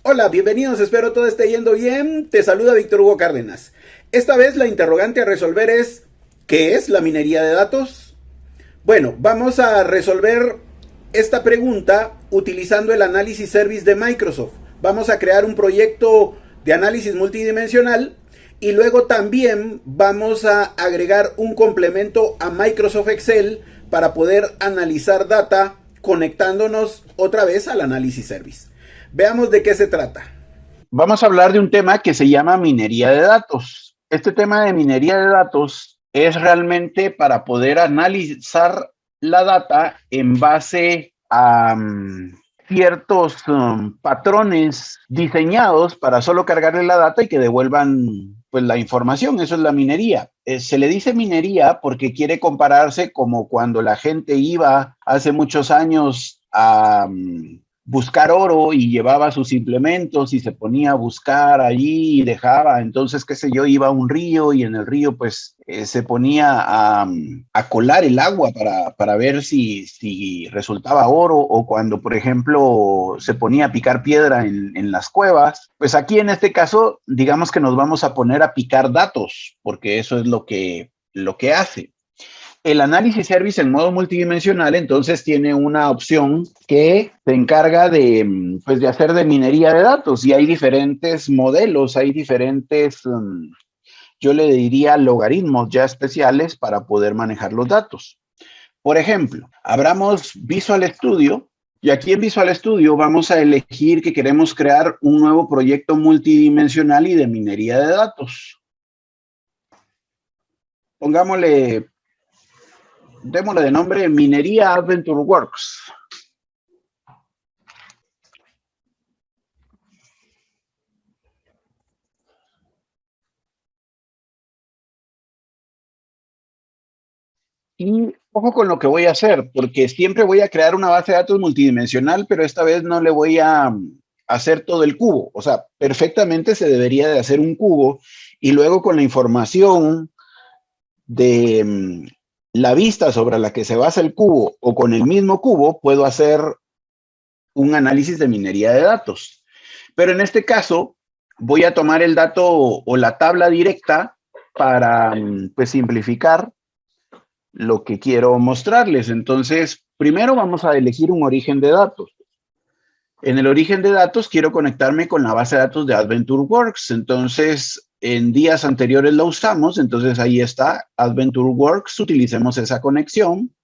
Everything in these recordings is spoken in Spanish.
Hola, bienvenidos, espero todo esté yendo bien. Te saluda Víctor Hugo Cárdenas. Esta vez la interrogante a resolver es: ¿qué es la minería de datos? Bueno, vamos a resolver esta pregunta utilizando el Analysis Service de Microsoft. Vamos a crear un proyecto de análisis multidimensional y luego también vamos a agregar un complemento a Microsoft Excel para poder analizar data conectándonos otra vez al Analysis Service. Veamos de qué se trata. Vamos a hablar de un tema que se llama minería de datos. Este tema de minería de datos es realmente para poder analizar la data en base a ciertos patrones diseñados para solo cargarle la data y que devuelvan pues la información. Eso es la minería. Se le dice minería porque quiere compararse como cuando la gente iba hace muchos años a buscar oro y llevaba sus implementos y se ponía a buscar allí y dejaba, entonces, qué sé yo, iba a un río y en el río pues se ponía a colar el agua para ver si resultaba oro, o cuando, por ejemplo, se ponía a picar piedra en las cuevas. Pues aquí en este caso, digamos que nos vamos a poner a picar datos, porque eso es lo que hace. El análisis service en modo multidimensional entonces tiene una opción que se encarga de, pues, de hacer de minería de datos, y hay diferentes modelos, hay diferentes, yo le diría, logaritmos ya especiales para poder manejar los datos. Por ejemplo, abramos Visual Studio y aquí en Visual Studio vamos a elegir que queremos crear un nuevo proyecto multidimensional y de minería de datos. Démosle de nombre Minería Adventure Works. Y ojo con lo que voy a hacer, porque siempre voy a crear una base de datos multidimensional, pero esta vez no le voy a hacer todo el cubo. O sea, perfectamente se debería de hacer un cubo y luego con la información de la vista sobre la que se basa el cubo o con el mismo cubo puedo hacer un análisis de minería de datos. Pero en este caso voy a tomar el dato o la tabla directa para pues simplificar lo que quiero mostrarles. Entonces, primero vamos a elegir un origen de datos. En el origen de datos quiero conectarme con la base de datos de Adventure Works. Entonces, en días anteriores lo usamos, entonces ahí está Adventure Works, utilicemos esa conexión.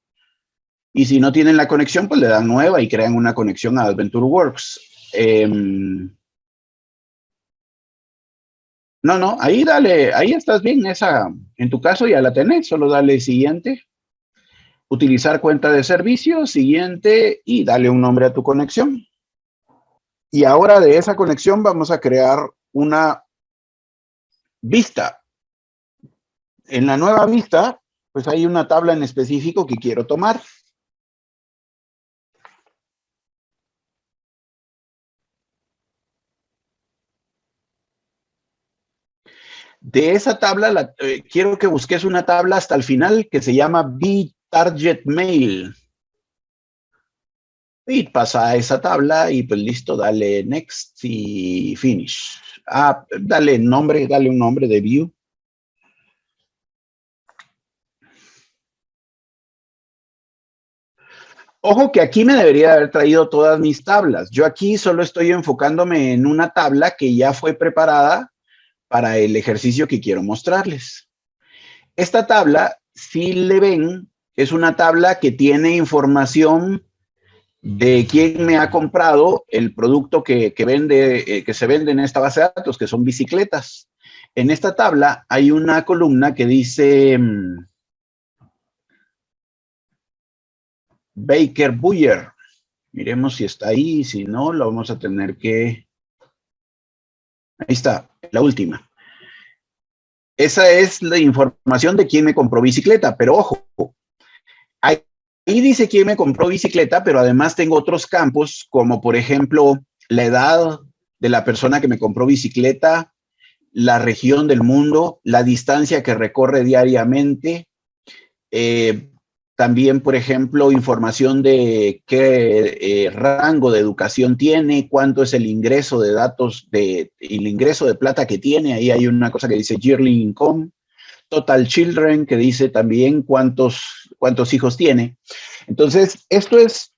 Y si no tienen la conexión, pues le dan nueva y crean una conexión a Adventure Works. No, ahí dale, ahí estás bien, en tu caso ya la tenés, solo dale siguiente. Utilizar cuenta de servicio, siguiente, y dale un nombre a tu conexión. Y ahora de esa conexión vamos a crear una vista. En la nueva vista, pues hay una tabla en específico que quiero tomar. De esa tabla, quiero que busques una tabla hasta el final que se llama B-Target Mail. Y pasa a esa tabla y pues listo, dale Next y Finish. Dale un nombre de View. Ojo que aquí me debería haber traído todas mis tablas. Yo aquí solo estoy enfocándome en una tabla que ya fue preparada para el ejercicio que quiero mostrarles. Esta tabla, si le ven, es una tabla que tiene información de quién me ha comprado el producto que se vende en esta base de datos, que son bicicletas. En esta tabla hay una columna que dice Baker Buyer. Miremos si está ahí, si no, lo vamos a tener que... Ahí está, la última. Esa es la información de quién me compró bicicleta, pero ojo, ahí dice quién me compró bicicleta, pero además tengo otros campos, como por ejemplo, la edad de la persona que me compró bicicleta, la región del mundo, la distancia que recorre diariamente, También, por ejemplo, información de qué rango de educación tiene, cuánto es el ingreso de datos, el ingreso de plata que tiene. Ahí hay una cosa que dice yearly income. Total children, que dice también cuántos hijos tiene. Entonces, esto es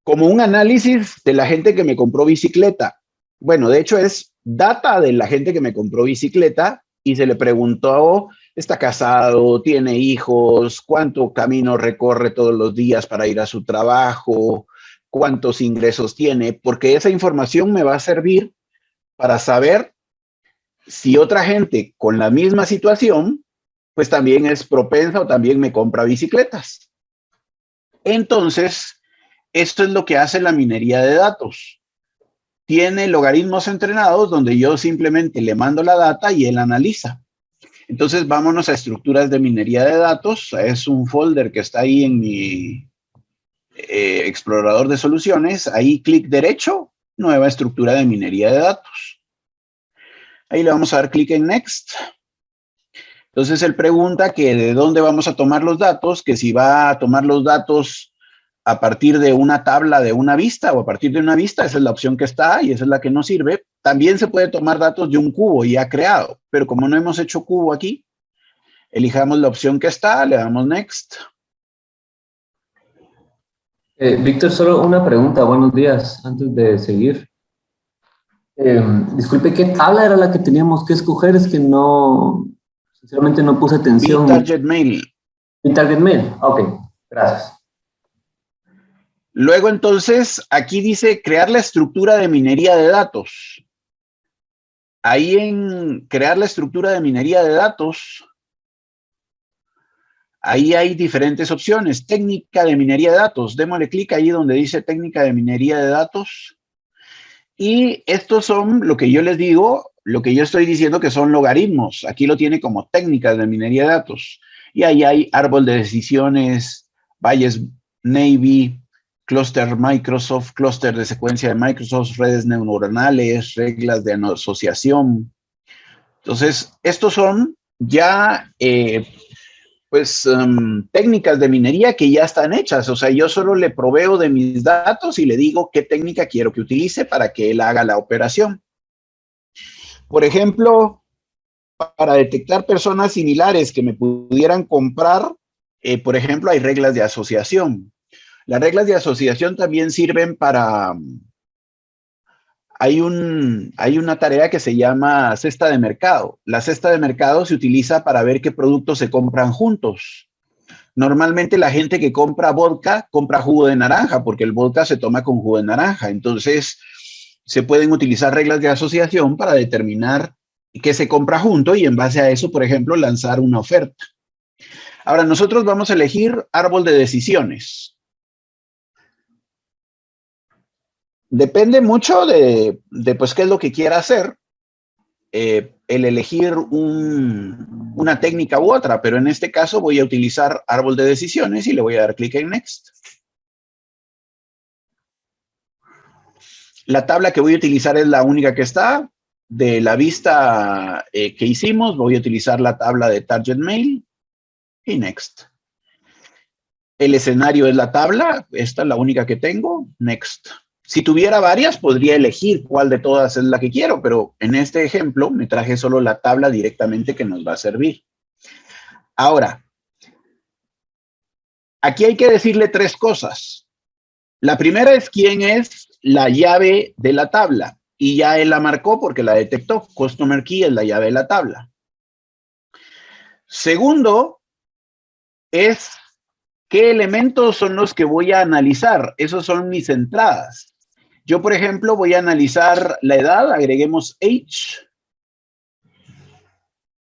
como un análisis de la gente que me compró bicicleta. Bueno, de hecho es data de la gente que me compró bicicleta y se le preguntó, ¿está casado? ¿Tiene hijos? ¿Cuánto camino recorre todos los días para ir a su trabajo? ¿Cuántos ingresos tiene? Porque esa información me va a servir para saber si otra gente con la misma situación, pues también es propensa o también me compra bicicletas. Entonces, esto es lo que hace la minería de datos. Tiene logaritmos entrenados donde yo simplemente le mando la data y él analiza. Entonces, vámonos a estructuras de minería de datos. Es un folder que está ahí en mi explorador de soluciones. Ahí clic derecho, nueva estructura de minería de datos. Ahí le vamos a dar clic en Next. Entonces, él pregunta que de dónde vamos a tomar los datos, que si va a tomar los datos a partir de una tabla de una vista o a partir de una vista, esa es la opción que está y esa es la que nos sirve. También se puede tomar datos de un cubo ya creado, pero como no hemos hecho cubo aquí, elijamos la opción que está, le damos Next. Víctor, solo una pregunta, buenos días, antes de seguir. Disculpe, ¿qué tabla era la que teníamos que escoger? Es que no, sinceramente no puse atención. Target Mail. Mi Target Mail, ok, gracias. Luego entonces, aquí dice crear la estructura de minería de datos. Ahí en crear la estructura de minería de datos, ahí hay diferentes opciones. Técnica de minería de datos. Démosle clic ahí donde dice técnica de minería de datos. Y estos son lo que yo les digo, lo que yo estoy diciendo que son logaritmos. Aquí lo tiene como técnicas de minería de datos. Y ahí hay árbol de decisiones, Bayes Navy, clúster Microsoft, clúster de secuencia de Microsoft, redes neuronales, reglas de asociación. Entonces, estos son ya técnicas de minería que ya están hechas. O sea, yo solo le proveo de mis datos y le digo qué técnica quiero que utilice para que él haga la operación. Por ejemplo, para detectar personas similares que me pudieran comprar, por ejemplo, hay reglas de asociación. Las reglas de asociación también sirven para... Hay una tarea que se llama cesta de mercado. La cesta de mercado se utiliza para ver qué productos se compran juntos. Normalmente la gente que compra vodka, compra jugo de naranja, porque el vodka se toma con jugo de naranja. Entonces, se pueden utilizar reglas de asociación para determinar qué se compra junto y en base a eso, por ejemplo, lanzar una oferta. Ahora, nosotros vamos a elegir árbol de decisiones. Depende mucho de pues, qué es lo que quiera hacer, el elegir una técnica u otra, pero en este caso voy a utilizar árbol de decisiones y le voy a dar clic en Next. La tabla que voy a utilizar es la única que está. De la vista que hicimos, voy a utilizar la tabla de Target Mail y Next. El escenario es la tabla, esta es la única que tengo, Next. Si tuviera varias, podría elegir cuál de todas es la que quiero, pero en este ejemplo me traje solo la tabla directamente que nos va a servir. Ahora, aquí hay que decirle tres cosas. La primera es quién es la llave de la tabla, y ya él la marcó porque la detectó. Customer Key es la llave de la tabla. Segundo, es qué elementos son los que voy a analizar. Esos son mis entradas. Yo, por ejemplo, voy a analizar la edad, agreguemos age.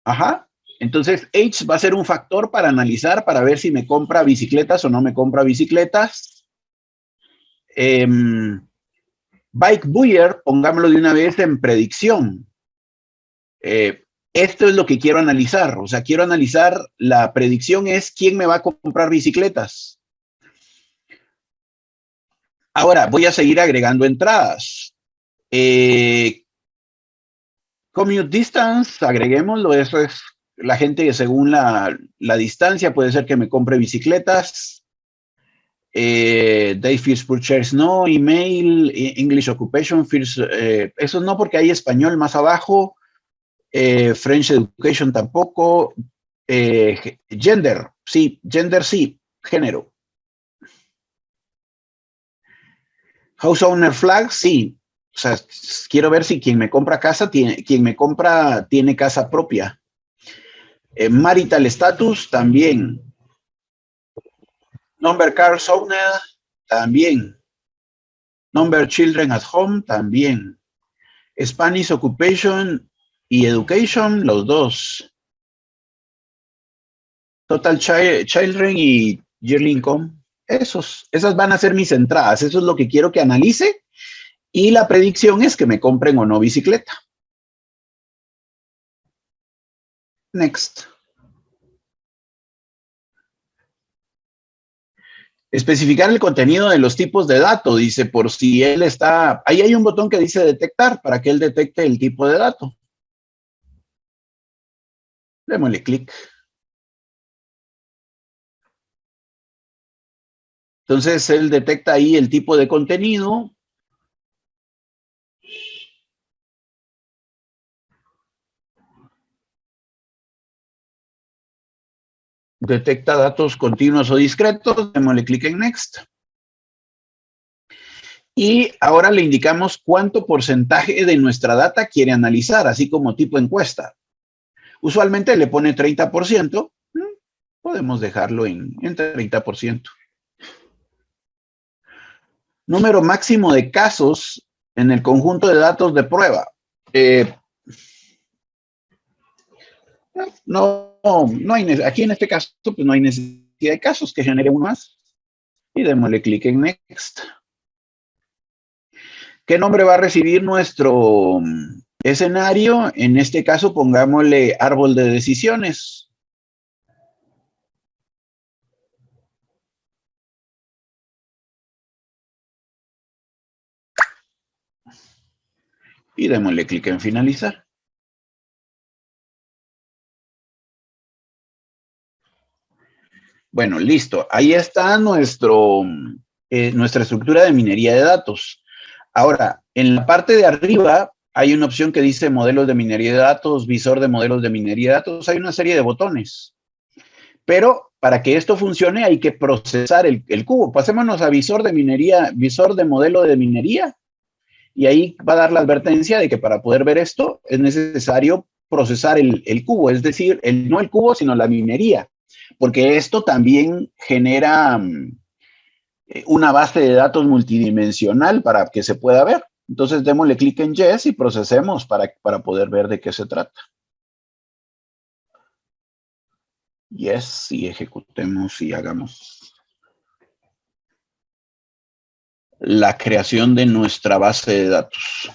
Ajá. Entonces, age va a ser un factor para analizar, para ver si me compra bicicletas o no me compra bicicletas. Bike Buyer, pongámoslo de una vez en predicción. Esto es lo que quiero analizar. O sea, quiero analizar, la predicción es quién me va a comprar bicicletas. Ahora, voy a seguir agregando entradas. Commute distance, agreguémoslo, eso es la gente según la distancia puede ser que me compre bicicletas. Day First Purchase no, email, English Occupation, first, eso no porque hay español más abajo, French Education tampoco, gender sí, género. House Owner Flag, sí, o sea, quiero ver si quien me compra casa, tiene casa propia. Marital Status, también. Number Cars Owner, también. Number Children at Home, también. Spanish Occupation y Education, los dos. Total Children y Yearly Income, esas van a ser mis entradas. Eso es lo que quiero que analice. Y la predicción es que me compren o no bicicleta. Next. Especificar el contenido de los tipos de dato, dice, por si él está... Ahí hay un botón que dice detectar, para que él detecte el tipo de dato. Démosle clic. Entonces, él detecta ahí el tipo de contenido. Detecta datos continuos o discretos. Démosle clic en Next. Y ahora le indicamos cuánto porcentaje de nuestra data quiere analizar, así como tipo encuesta. Usualmente le pone 30%. Podemos dejarlo en 30%. Número máximo de casos en el conjunto de datos de prueba. No hay, aquí en este caso, pues no hay necesidad de casos, que genere uno más. Y démosle clic en Next. ¿Qué nombre va a recibir nuestro escenario? En este caso, pongámosle árbol de decisiones. Y démosle clic en finalizar. Bueno, listo. Ahí está nuestra estructura de minería de datos. Ahora, en la parte de arriba hay una opción que dice modelos de minería de datos, visor de modelos de minería de datos. Hay una serie de botones. Pero para que esto funcione hay que procesar el cubo. Pasémonos a visor de minería, visor de modelo de minería. Y ahí va a dar la advertencia de que para poder ver esto es necesario procesar el cubo, es decir, no el cubo, sino la minería, porque esto también genera una base de datos multidimensional para que se pueda ver. Entonces démosle clic en Yes y procesemos para poder ver de qué se trata. Yes, y ejecutemos y hagamos la creación de nuestra base de datos.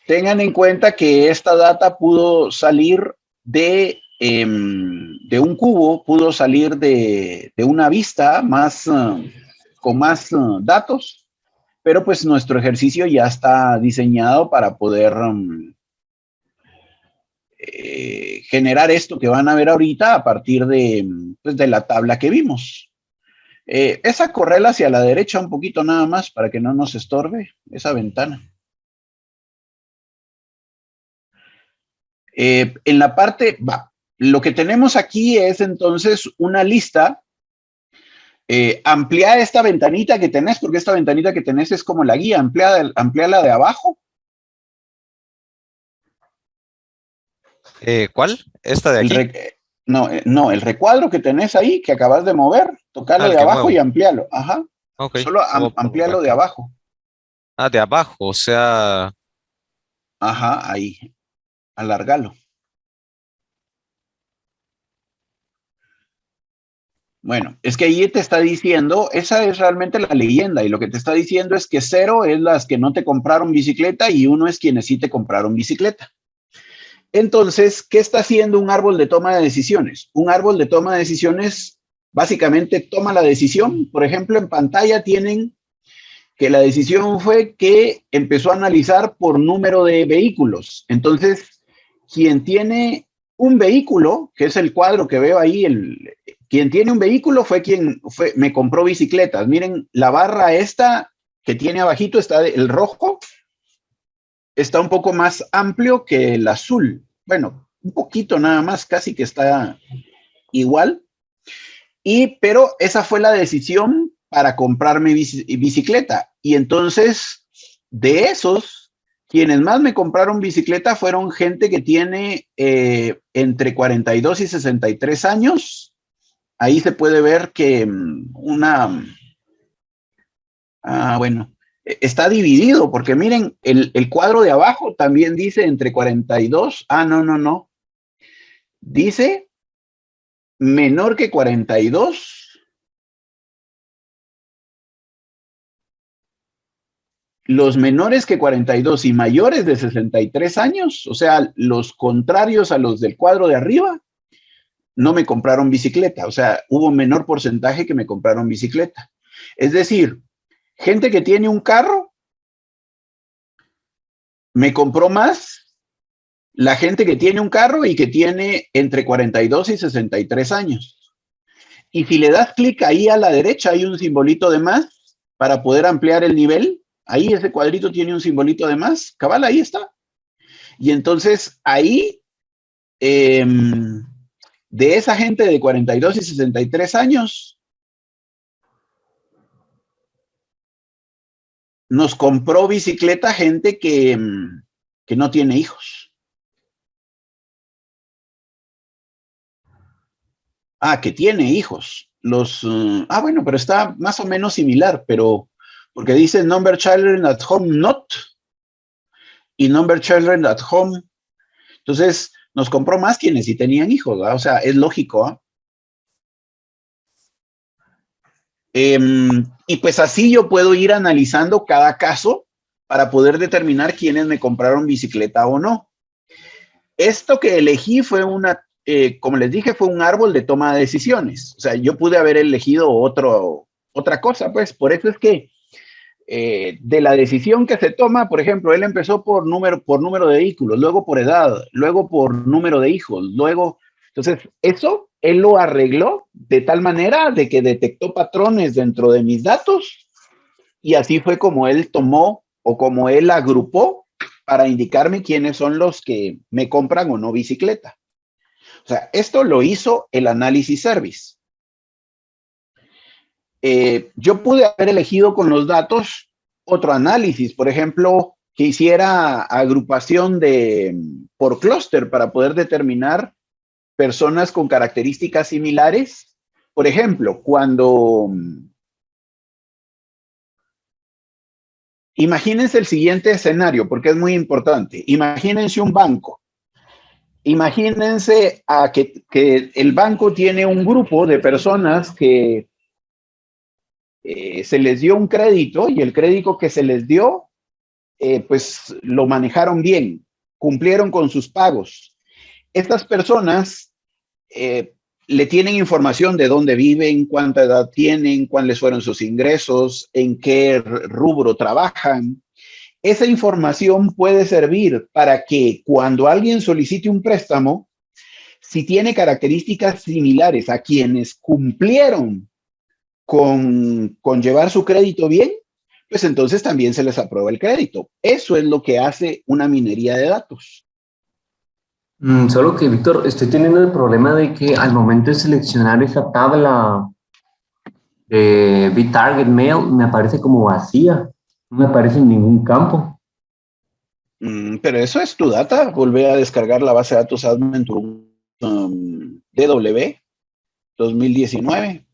Tengan en cuenta que esta data pudo salir de un cubo, pudo salir de una vista con más datos, pero pues nuestro ejercicio ya está diseñado para poder generar esto que van a ver ahorita a partir de la tabla que vimos. Esa correla hacia la derecha un poquito nada más para que no nos estorbe esa ventana. En la parte, lo que tenemos aquí es entonces una lista. Amplía esta ventanita que tenés, porque esta ventanita que tenés es como la guía, amplíala de abajo. ¿Cuál? ¿Esta de aquí? No, el recuadro que tenés ahí, que acabas de mover, tocalo de abajo y amplíalo. Ajá. Ok. Solo amplíalo de abajo. Ah, de abajo, o sea... Ajá, ahí. Alárgalo. Bueno, es que ahí te está diciendo, esa es realmente la leyenda, y lo que te está diciendo es que 0 es las que no te compraron bicicleta y 1 es quienes sí te compraron bicicleta. Entonces, ¿qué está haciendo un árbol de toma de decisiones? Un árbol de toma de decisiones básicamente toma la decisión. Por ejemplo, en pantalla tienen que la decisión fue que empezó a analizar por número de vehículos. Entonces, quien tiene un vehículo, que es el cuadro que veo ahí, quien tiene un vehículo fue quien me compró bicicletas. Miren, la barra esta que tiene abajito, está el rojo, está un poco más amplio que el azul. Bueno, un poquito nada más, casi que está igual. Pero esa fue la decisión para comprarme bicicleta. Y entonces, de esos, quienes más me compraron bicicleta fueron gente que tiene entre 42 y 63 años. Ahí se puede ver que bueno, está dividido, porque miren, el cuadro de abajo también dice entre 42. No. Dice menor que 42. Los menores que 42 y mayores de 63 años, o sea, los contrarios a los del cuadro de arriba, no me compraron bicicleta. O sea, hubo un menor porcentaje que me compraron bicicleta. Es decir, gente que tiene un carro me compró más la gente que tiene un carro y que tiene entre 42 y 63 años. Y si le das clic ahí a la derecha, hay un simbolito de más para poder ampliar el nivel. Ahí ese cuadrito tiene un simbolito de más. Cabal, ahí está. Y entonces ahí, de esa gente de 42 y 63 años, nos compró bicicleta gente que no tiene hijos. Que tiene hijos. Bueno, pero está más o menos similar, pero porque dice number children at home not y number children at home. Entonces, nos compró más quienes sí tenían hijos, ¿verdad? O sea, es lógico, y pues así yo puedo ir analizando cada caso para poder determinar quiénes me compraron bicicleta o no. Esto que elegí fue como les dije, fue un árbol de toma de decisiones. O sea, yo pude haber elegido otra cosa, pues. Por eso es que de la decisión que se toma, por ejemplo, él empezó por número de vehículos, luego por edad, luego por número de hijos, luego... Entonces, eso él lo arregló de tal manera de que detectó patrones dentro de mis datos y así fue como él tomó o como él agrupó para indicarme quiénes son los que me compran o no bicicleta. O sea, esto lo hizo el Analysis Service. Yo pude haber elegido con los datos otro análisis, por ejemplo, que hiciera agrupación por clúster para poder determinar personas con características similares. Por ejemplo, imagínense el siguiente escenario, porque es muy importante. Imagínense un banco. Imagínense que el banco tiene un grupo de personas que se les dio un crédito y el crédito que se les dio, pues lo manejaron bien, cumplieron con sus pagos. Estas personas le tienen información de dónde viven, cuánta edad tienen, cuáles fueron sus ingresos, en qué rubro trabajan. Esa información puede servir para que cuando alguien solicite un préstamo, si tiene características similares a quienes cumplieron con llevar su crédito bien, pues entonces también se les aprueba el crédito. Eso es lo que hace una minería de datos. Solo que, Víctor, estoy teniendo el problema de que al momento de seleccionar esa tabla de BitTarget Mail me aparece como vacía, no me aparece en ningún campo. Pero eso es tu data. Volvé a descargar la base de datos Adventure DW 2019.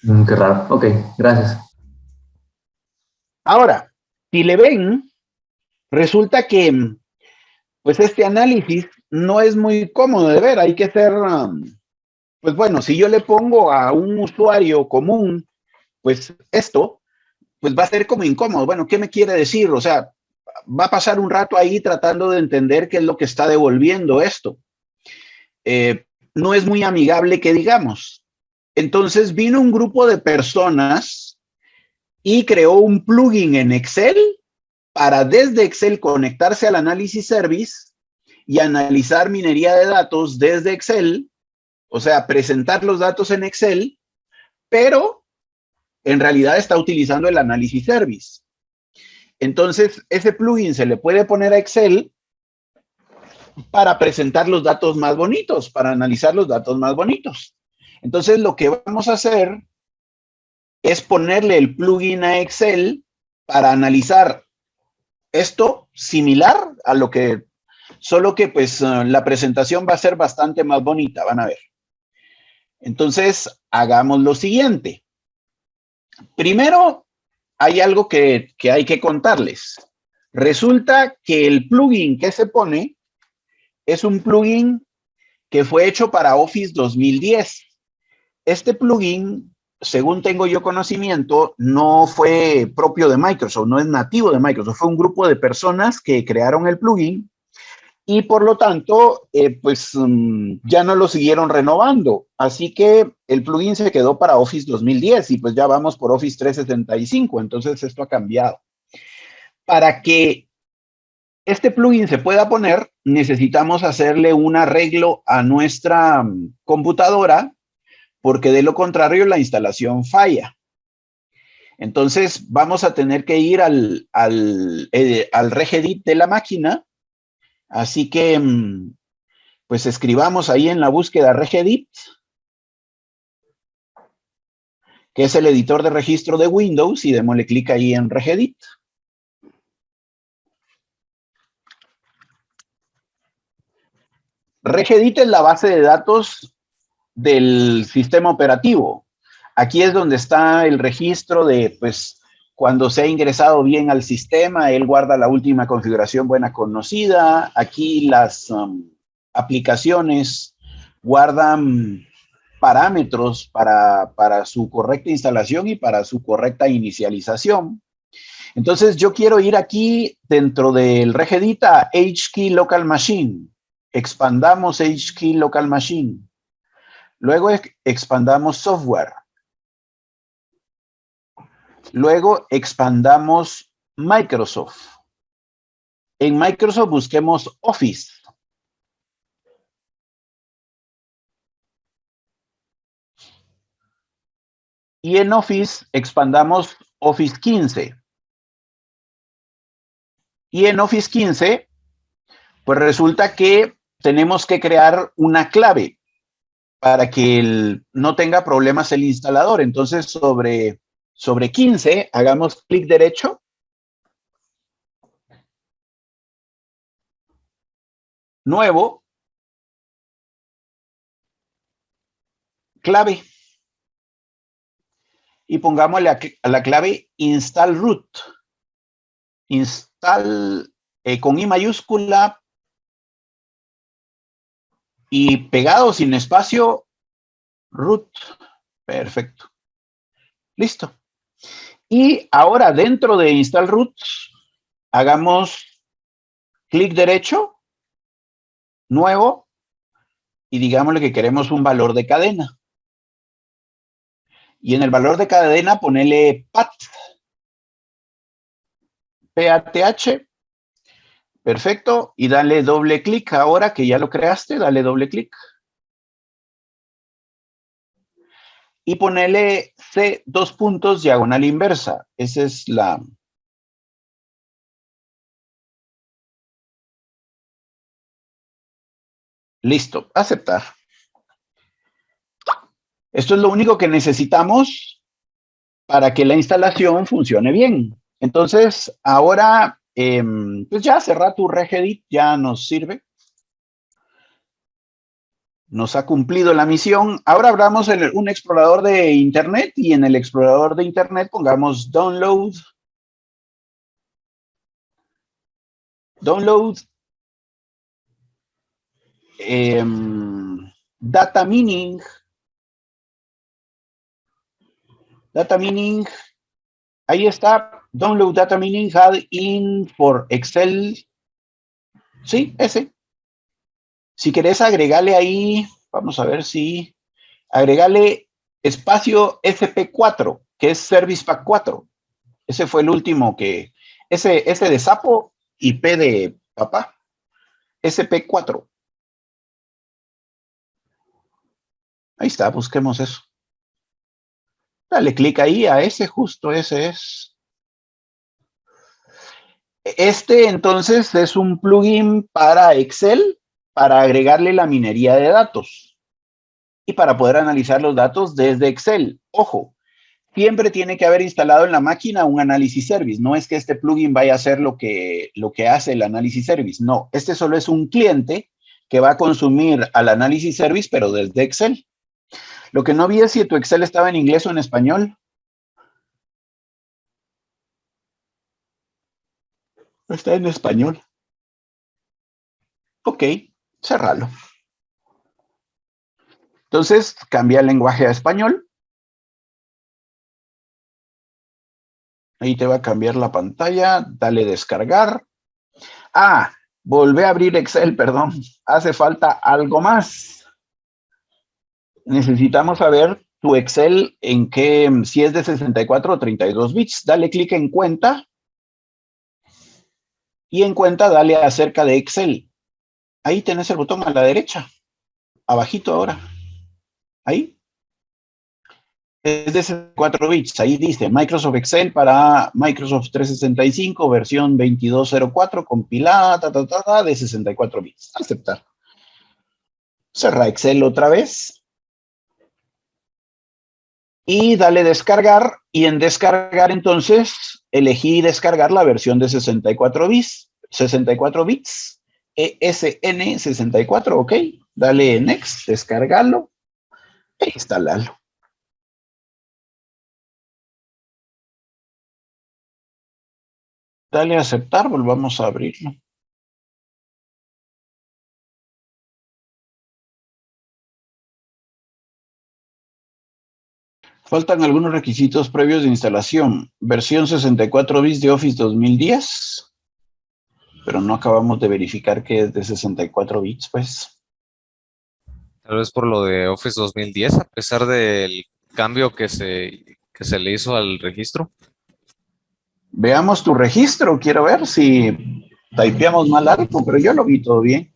Qué raro. Ok, gracias. Ahora, si le ven, resulta que pues este análisis no es muy cómodo de ver. Hay que ser, pues bueno, si yo le pongo a un usuario común, pues esto, pues va a ser como incómodo. Bueno, ¿qué me quiere decir? O sea, va a pasar un rato ahí tratando de entender qué es lo que está devolviendo esto. No es muy amigable que digamos. Entonces vino un grupo de personas y creó un plugin en Excel para desde Excel conectarse al Analysis Service y analizar minería de datos desde Excel, o sea, presentar los datos en Excel, pero en realidad está utilizando el Analysis Service. Entonces, ese plugin se le puede poner a Excel para presentar los datos más bonitos, para analizar los datos más bonitos. Entonces, lo que vamos a hacer es ponerle el plugin a Excel para analizar esto similar a lo que, solo que pues la presentación va a ser bastante más bonita, van a ver. Entonces, hagamos lo siguiente. Primero, hay algo que hay que contarles. Resulta que el plugin que se pone es un plugin que fue hecho para Office 2010. Este plugin, según tengo yo conocimiento, no fue propio de Microsoft, no es nativo de Microsoft, fue un grupo de personas que crearon el plugin y por lo tanto, ya no lo siguieron renovando. Así que el plugin se quedó para Office 2010 y pues ya vamos por Office 365, entonces esto ha cambiado. Para que este plugin se pueda poner, necesitamos hacerle un arreglo a nuestra computadora, porque de lo contrario la instalación falla. Entonces vamos a tener que ir al Regedit de la máquina. Así que, pues escribamos ahí en la búsqueda Regedit, que es el editor de registro de Windows, y démosle clic ahí en Regedit. Regedit es la base de datos del sistema operativo. Aquí es donde está el registro de, pues, cuando se ha ingresado bien al sistema, él guarda la última configuración buena conocida. Aquí las aplicaciones guardan parámetros para su correcta instalación y para su correcta inicialización. Entonces, yo quiero ir aquí dentro del Regedit a HKey Local Machine. Expandamos HKey Local Machine. Luego expandamos Software. Luego expandamos Microsoft. En Microsoft busquemos Office. Y en Office expandamos Office 15. Y en Office 15, pues resulta que tenemos que crear una clave para que no tenga problemas el instalador. Entonces, sobre 15, hagamos clic derecho. Nuevo. Clave. Y pongámosle a la clave install root. Install con I mayúscula y pegado sin espacio root. Perfecto. Listo. Y ahora dentro de install root hagamos clic derecho, nuevo, y digámosle que queremos un valor de cadena. Y en el valor de cadena ponele path. PATH. Perfecto. Y dale doble clic. Ahora que ya lo creaste, dale doble clic. Y ponele C, diagonal inversa. Esa es la... Listo. Aceptar. Esto es lo único que necesitamos para que la instalación funcione bien. Entonces, ahora, pues ya cerrar tu Regedit ya nos sirve. Nos ha cumplido la misión. Ahora abramos un explorador de Internet y en el explorador de Internet pongamos download. Data mining. Ahí está. Download data mining add-in for Excel. Sí, ese. Si querés agregarle ahí, vamos a ver si agregarle espacio SP4, que es Service Pack 4. Ese fue el último que, S de sapo y P de papá, SP4. Ahí está, busquemos eso. Dale clic ahí a ese, justo ese es. Este entonces es un plugin para Excel para agregarle la minería de datos y para poder analizar los datos desde Excel. Ojo, siempre tiene que haber instalado en la máquina un análisis service. No es que este plugin vaya a hacer lo que hace el análisis service. No, este solo es un cliente que va a consumir al análisis service, pero desde Excel. Lo que no vi es si tu Excel estaba en inglés o en español. Está en español. Ok, cerralo. Entonces, cambia el lenguaje a español. Ahí te va a cambiar la pantalla. Dale descargar. Ah, volvé a abrir Excel, perdón. Hace falta algo más. Necesitamos saber tu Excel en qué, si es de 64 o 32 bits. Dale clic en cuenta. Y en cuenta dale a acerca de Excel. Ahí tenés el botón a la derecha. Abajito ahora. Ahí. Es de 64 bits. Ahí dice Microsoft Excel para Microsoft 365, versión 2204, compilada, de 64 bits. Aceptar. Cerra Excel otra vez. Y dale descargar. Y en descargar entonces elegí descargar la versión de 64 bits. 64 bits. ESN64, ok. Dale Next, descargarlo e instalarlo. Dale a aceptar, volvamos a abrirlo. Faltan algunos requisitos previos de instalación. Versión 64 bits de Office 2010. Pero no acabamos de verificar que es de 64 bits, pues. Tal vez por lo de Office 2010, a pesar del cambio que se le hizo al registro. Veamos tu registro. Quiero ver si typeamos mal algo, pero yo lo vi todo bien.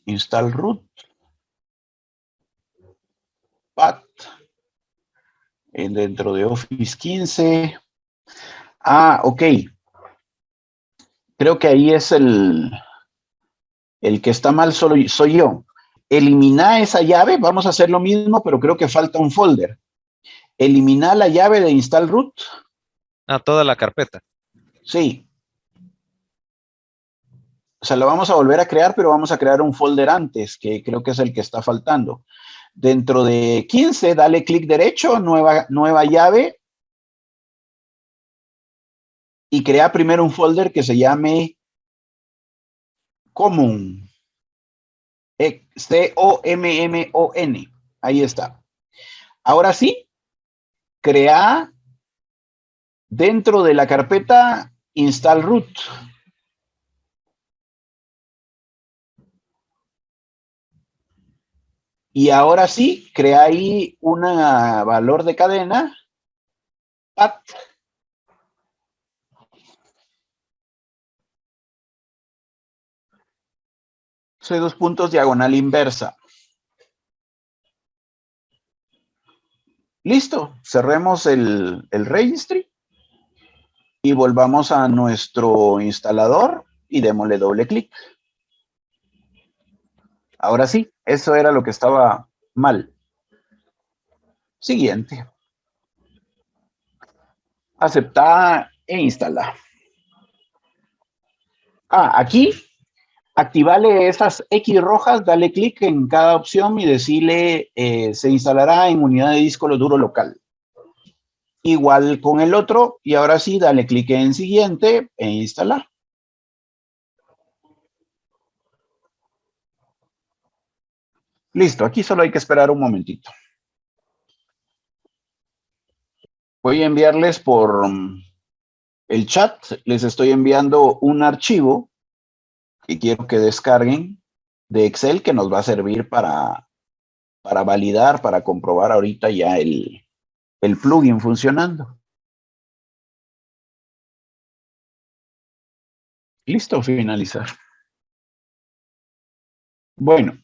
Install root. Pat. Dentro de Office 15. Ah, ok. Creo que ahí es el que está mal, soy yo. Elimina esa llave. Vamos a hacer lo mismo, pero creo que falta un folder. Elimina la llave de install root. Ah, toda la carpeta. Sí. O sea, lo vamos a volver a crear, pero vamos a crear un folder antes, que creo que es el que está faltando. Dentro de 15, dale clic derecho, nueva llave. Y crea primero un folder que se llame Common. C-O-M-M-O-N. Ahí está. Ahora sí, crea dentro de la carpeta install root. Y ahora sí, crea ahí un valor de cadena, pat, C2 diagonal inversa. Listo, cerremos el registry y volvamos a nuestro instalador y démosle doble clic. Ahora sí, eso era lo que estaba mal. Siguiente. Aceptar e instalar. Aquí, activarle esas X rojas, dale clic en cada opción y decirle se instalará en unidad de disco duro local. Igual con el otro, y ahora sí, dale clic en siguiente e instalar. Listo, aquí solo hay que esperar un momentito. Voy a enviarles por el chat, les estoy enviando un archivo que quiero que descarguen de Excel que nos va a servir para validar, para comprobar ahorita ya el el plugin funcionando. Listo, finalizar. Bueno,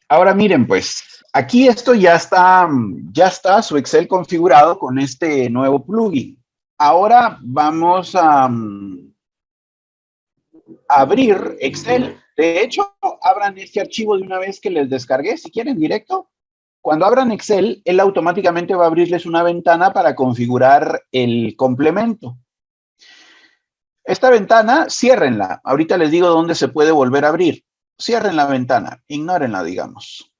ahora miren pues, aquí esto ya está su Excel configurado con este nuevo plugin. Ahora vamos a abrir Excel. De hecho, abran este archivo de una vez que les descargué, si quieren, directo. Cuando abran Excel, él automáticamente va a abrirles una ventana para configurar el complemento. Esta ventana, ciérrenla. Ahorita les digo dónde se puede volver a abrir. Cierren la ventana, ignórenla, digamos.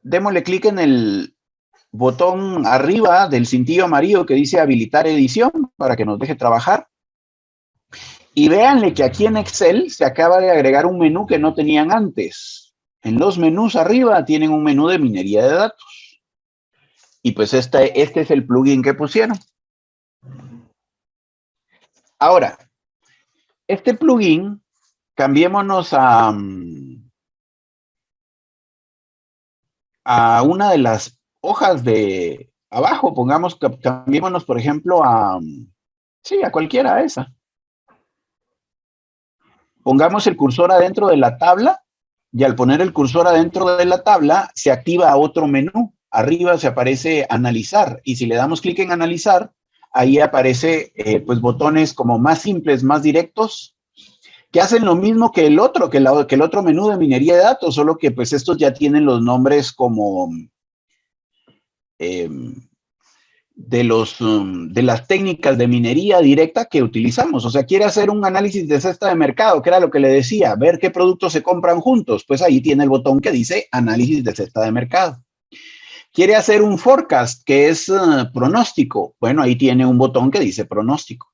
Démosle clic en el botón arriba del cintillo amarillo que dice habilitar edición para que nos deje trabajar. Y véanle que aquí en Excel se acaba de agregar un menú que no tenían antes. En los menús arriba tienen un menú de minería de datos. Y pues este es el plugin que pusieron. Ahora, este plugin, cambiémonos a una de las hojas de abajo, cambiémonos, por ejemplo, sí, a cualquiera de esa. Pongamos el cursor adentro de la tabla y al poner el cursor adentro de la tabla se activa otro menú. Arriba se aparece analizar y si le damos clic en analizar, ahí aparece pues botones como más simples, más directos, que hacen lo mismo que el otro menú de minería de datos, solo que pues estos ya tienen los nombres como de las técnicas de minería directa que utilizamos. O sea, quiere hacer un análisis de cesta de mercado, que era lo que le decía, ver qué productos se compran juntos. Pues ahí tiene el botón que dice análisis de cesta de mercado. Quiere hacer un forecast, que es pronóstico. Bueno, ahí tiene un botón que dice pronóstico.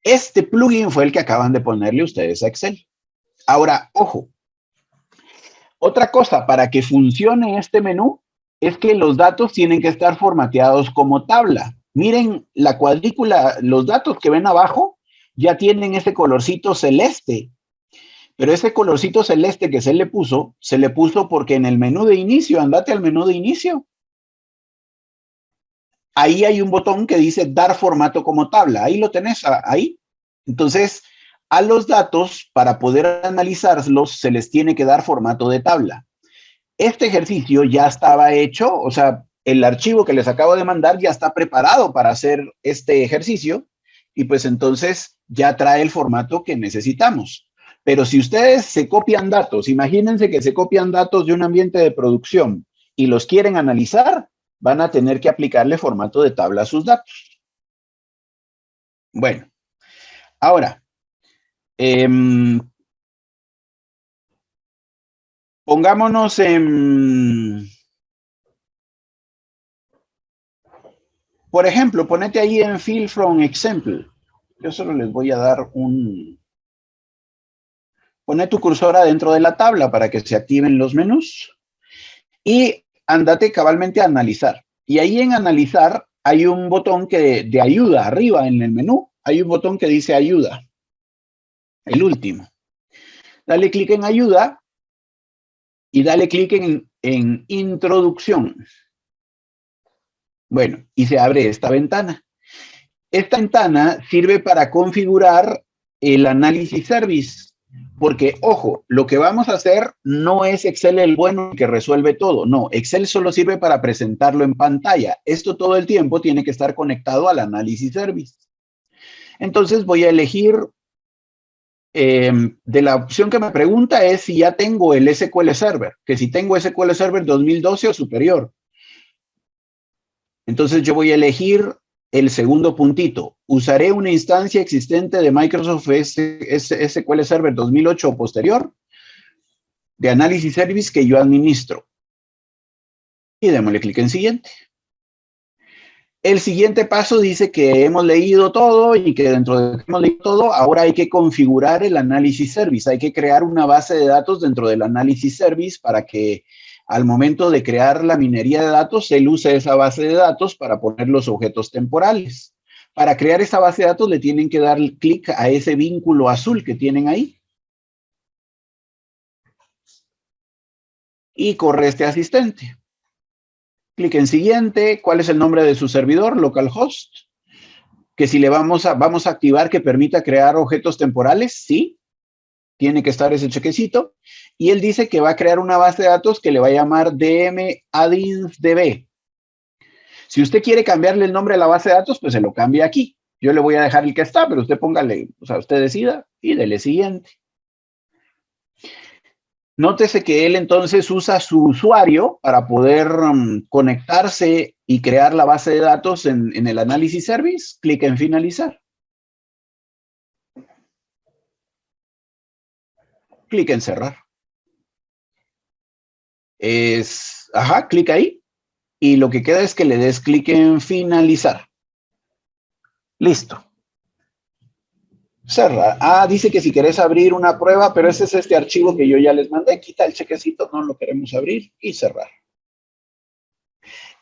Este plugin fue el que acaban de ponerle ustedes a Excel. Ahora, ojo. Otra cosa, para que funcione este menú, es que los datos tienen que estar formateados como tabla. Miren la cuadrícula, los datos que ven abajo ya tienen ese colorcito celeste. Pero ese colorcito celeste que se le puso porque en el menú de inicio, andate al menú de inicio. Ahí hay un botón que dice dar formato como tabla. Ahí lo tenés, ahí. Entonces, a los datos, para poder analizarlos, se les tiene que dar formato de tabla. Este ejercicio ya estaba hecho, o sea, el archivo que les acabo de mandar ya está preparado para hacer este ejercicio y pues entonces ya trae el formato que necesitamos. Pero si ustedes se copian datos, imagínense que se copian datos de un ambiente de producción y los quieren analizar, van a tener que aplicarle formato de tabla a sus datos. Bueno, ahora, pongámonos por ejemplo, ponete ahí en Fill from Example. Yo solo les voy a dar Pone tu cursor adentro de la tabla para que se activen los menús y andate cabalmente a analizar. Y ahí en analizar hay un botón de ayuda arriba en el menú. Hay un botón que dice ayuda. El último. Dale clic en ayuda y dale clic en introducción. Bueno, y se abre esta ventana. Esta ventana sirve para configurar el análisis service, porque, ojo, lo que vamos a hacer no es Excel el bueno que resuelve todo, no, Excel solo sirve para presentarlo en pantalla. Esto todo el tiempo tiene que estar conectado al análisis service. Entonces voy a elegir, de la opción que me pregunta es si ya tengo el SQL Server, que si tengo SQL Server 2012 o superior. Entonces yo voy a elegir el segundo puntito. Usaré una instancia existente de Microsoft SQL Server 2008 o posterior de análisis service que yo administro. Y démosle clic en siguiente. El siguiente paso dice que hemos leído todo y que dentro de que hemos leído todo, ahora hay que configurar el análisis service. Hay que crear una base de datos dentro del análisis service para que al momento de crear la minería de datos, él use esa base de datos para poner los objetos temporales. Para crear esa base de datos le tienen que dar clic a ese vínculo azul que tienen ahí. Y corre este asistente. Clic en siguiente. ¿Cuál es el nombre de su servidor? Localhost. Que si le vamos a activar que permita crear objetos temporales, sí. Tiene que estar ese chequecito. Y él dice que va a crear una base de datos que le va a llamar DMAddinsDB. Si usted quiere cambiarle el nombre a la base de datos, pues se lo cambia aquí. Yo le voy a dejar el que está, pero usted póngale, o sea, usted decida y dele siguiente. Nótese que él entonces usa su usuario para poder conectarse y crear la base de datos en el Analysis Service. Clic en finalizar. Clic en cerrar. Clic ahí. Y lo que queda es que le des clic en finalizar. Listo. Cerrar. Dice que si querés abrir una prueba, pero ese es este archivo que yo ya les mandé. Quita el chequecito, no lo queremos abrir y cerrar.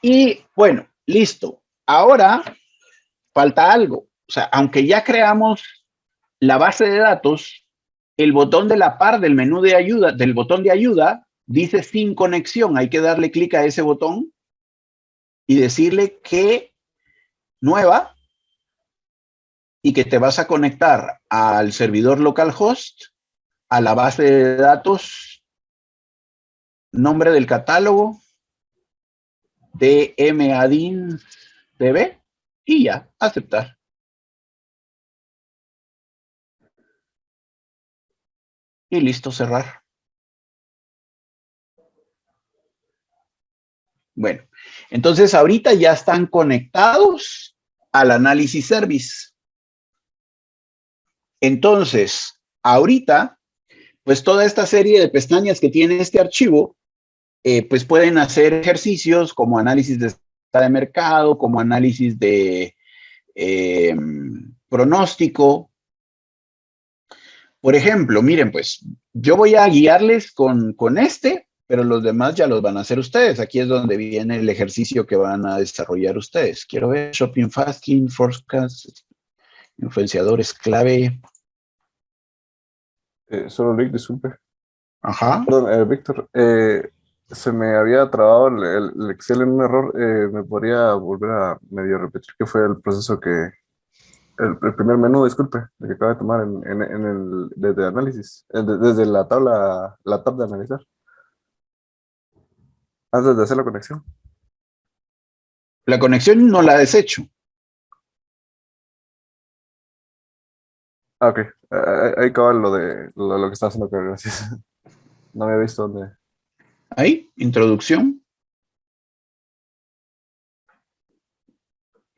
Y bueno, listo. Ahora falta algo. O sea, aunque ya creamos la base de datos, el botón de la par del menú de ayuda, del botón de ayuda, dice sin conexión. Hay que darle clic a ese botón y decirle que nueva y que te vas a conectar al servidor localhost, a la base de datos, nombre del catálogo, DMAddinsDB y ya, aceptar. Y listo, cerrar. Bueno, entonces ahorita ya están conectados al Analysis Service. Entonces, ahorita, pues toda esta serie de pestañas que tiene este archivo, pues pueden hacer ejercicios como análisis de estado de mercado, como análisis de pronóstico. Por ejemplo, miren, pues yo voy a guiarles con este, pero los demás ya los van a hacer ustedes. Aquí es donde viene el ejercicio que van a desarrollar ustedes. Quiero ver Shopping Fasting, Forecast, influenciadores clave. Solo Rick, disculpe. Ajá. Perdón, Víctor, se me había trabado el Excel en un error. ¿Me podría volver a medio repetir qué fue el proceso el primer menú, disculpe, el que acaba de tomar desde análisis, desde la tab de analizar, antes de hacer la conexión? La conexión no la desecho. Ok, ahí acaba lo que está haciendo, gracias. No había visto dónde. Ahí, introducción.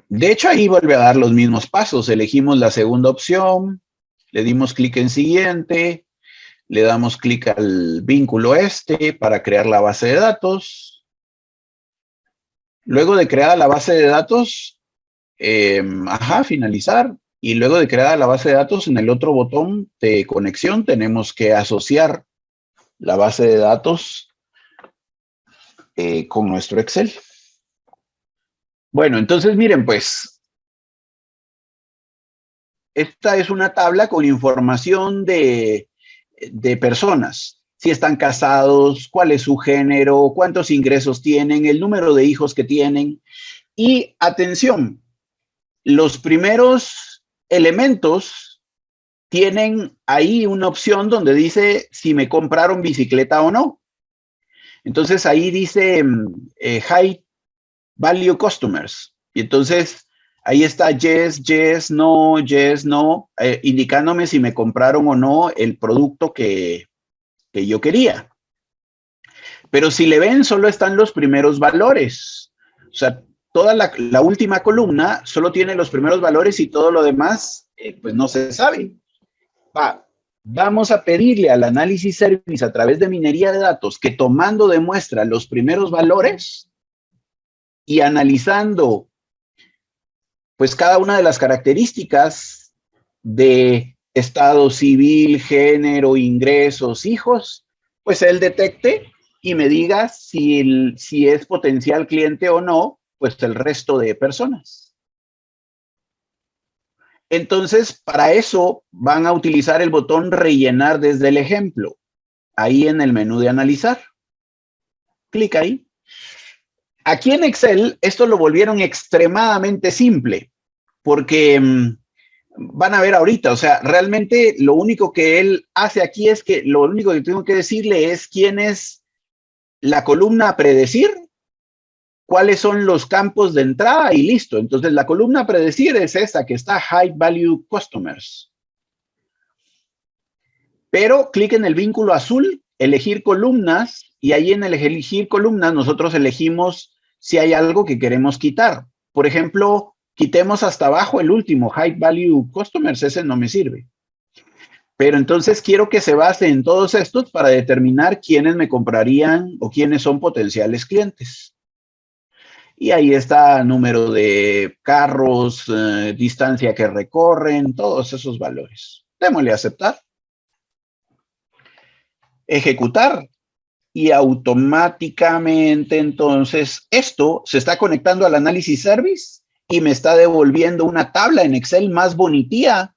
De hecho, ahí vuelve a dar los mismos pasos. Elegimos la segunda opción, le dimos clic en siguiente, le damos clic al vínculo para crear la base de datos. Luego de creada la base de datos, finalizar. Y luego de creada la base de datos, en el otro botón de conexión tenemos que asociar la base de datos con nuestro Excel. Bueno, entonces miren, pues, esta es una tabla con información de personas. Si están casados, cuál es su género, cuántos ingresos tienen, el número de hijos que tienen. Y atención, los primeros elementos tienen ahí una opción donde dice si me compraron bicicleta o no. Entonces ahí dice High Value Customers. Y entonces ahí está yes, yes, no, indicándome si me compraron o no el producto que yo quería. Pero si le ven, solo están los primeros valores. O sea, toda la última columna solo tiene los primeros valores y todo lo demás, pues no se sabe. Vamos a pedirle al Analysis Service a través de minería de datos que tomando de muestra los primeros valores y analizando pues cada una de las características de estado civil, género, ingresos, hijos, pues él detecte y me diga si es potencial cliente o no, pues el resto de personas. Entonces, para eso van a utilizar el botón rellenar desde el ejemplo, ahí en el menú de analizar. Clic ahí. Aquí en Excel esto lo volvieron extremadamente simple, porque van a ver ahorita, o sea, realmente lo único que él hace aquí es que lo único que tengo que decirle es quién es la columna a predecir, cuáles son los campos de entrada y listo. Entonces la columna a predecir es esta que está High Value Customers. Pero clic en el vínculo azul, elegir columnas, y ahí en el elegir columnas nosotros elegimos si hay algo que queremos quitar. Por ejemplo, quitemos hasta abajo el último, High Value Customers, ese no me sirve. Pero entonces quiero que se base en todos estos para determinar quiénes me comprarían o quiénes son potenciales clientes. Y ahí está número de carros, distancia que recorren, todos esos valores. Démosle a aceptar. Ejecutar. Y automáticamente entonces esto se está conectando al análisis service y me está devolviendo una tabla en Excel más bonitía,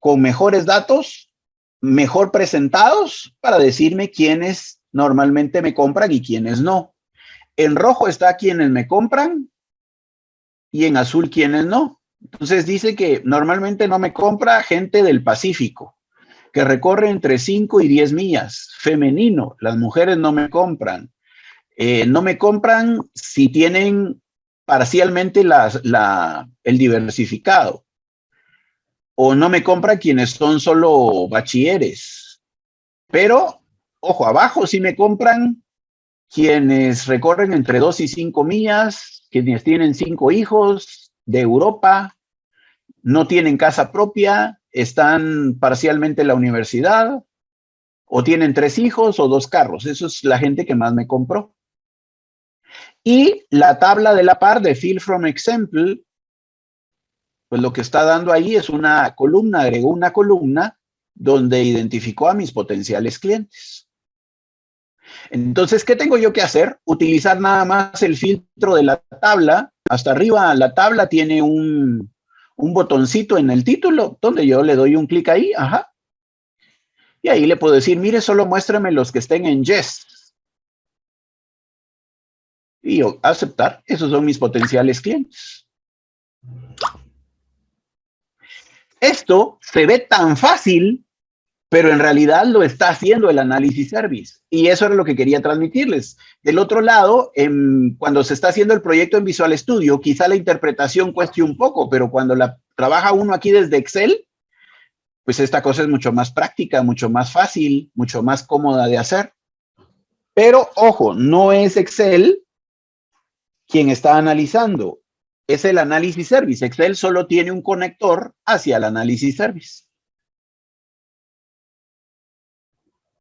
con mejores datos, mejor presentados, para decirme quiénes normalmente me compran y quiénes no. En rojo está quienes me compran y en azul quienes no. Entonces dice que normalmente no me compra gente del Pacífico, que recorre entre 5 y 10 millas. Femenino, las mujeres no me compran. No me compran si tienen parcialmente el diversificado. O no me compran quienes son solo bachilleres. Pero, ojo, abajo sí me compran quienes recorren entre 2 y 5 millas, quienes tienen 5 hijos de Europa, no tienen casa propia, están parcialmente en la universidad, o tienen 3 hijos o 2 carros. Eso es la gente que más me compró. Y la tabla de la par de Fill from Example, pues lo que está dando ahí es una columna, agregó una columna donde identificó a mis potenciales clientes. Entonces, ¿qué tengo yo que hacer? Utilizar nada más el filtro de la tabla. Hasta arriba la tabla tiene un botoncito en el título donde yo le doy un clic ahí, ajá. Y ahí le puedo decir, mire, solo muéstrame los que estén en Yes. Y yo, aceptar, esos son mis potenciales clientes. Esto se ve tan fácil, pero en realidad lo está haciendo el análisis service. Y eso era lo que quería transmitirles. Del otro lado, cuando se está haciendo el proyecto en Visual Studio, quizá la interpretación cueste un poco, pero cuando la trabaja uno aquí desde Excel, pues esta cosa es mucho más práctica, mucho más fácil, mucho más cómoda de hacer. Pero, ojo, no es Excel quien está analizando, es el análisis service. Excel solo tiene un conector hacia el análisis service.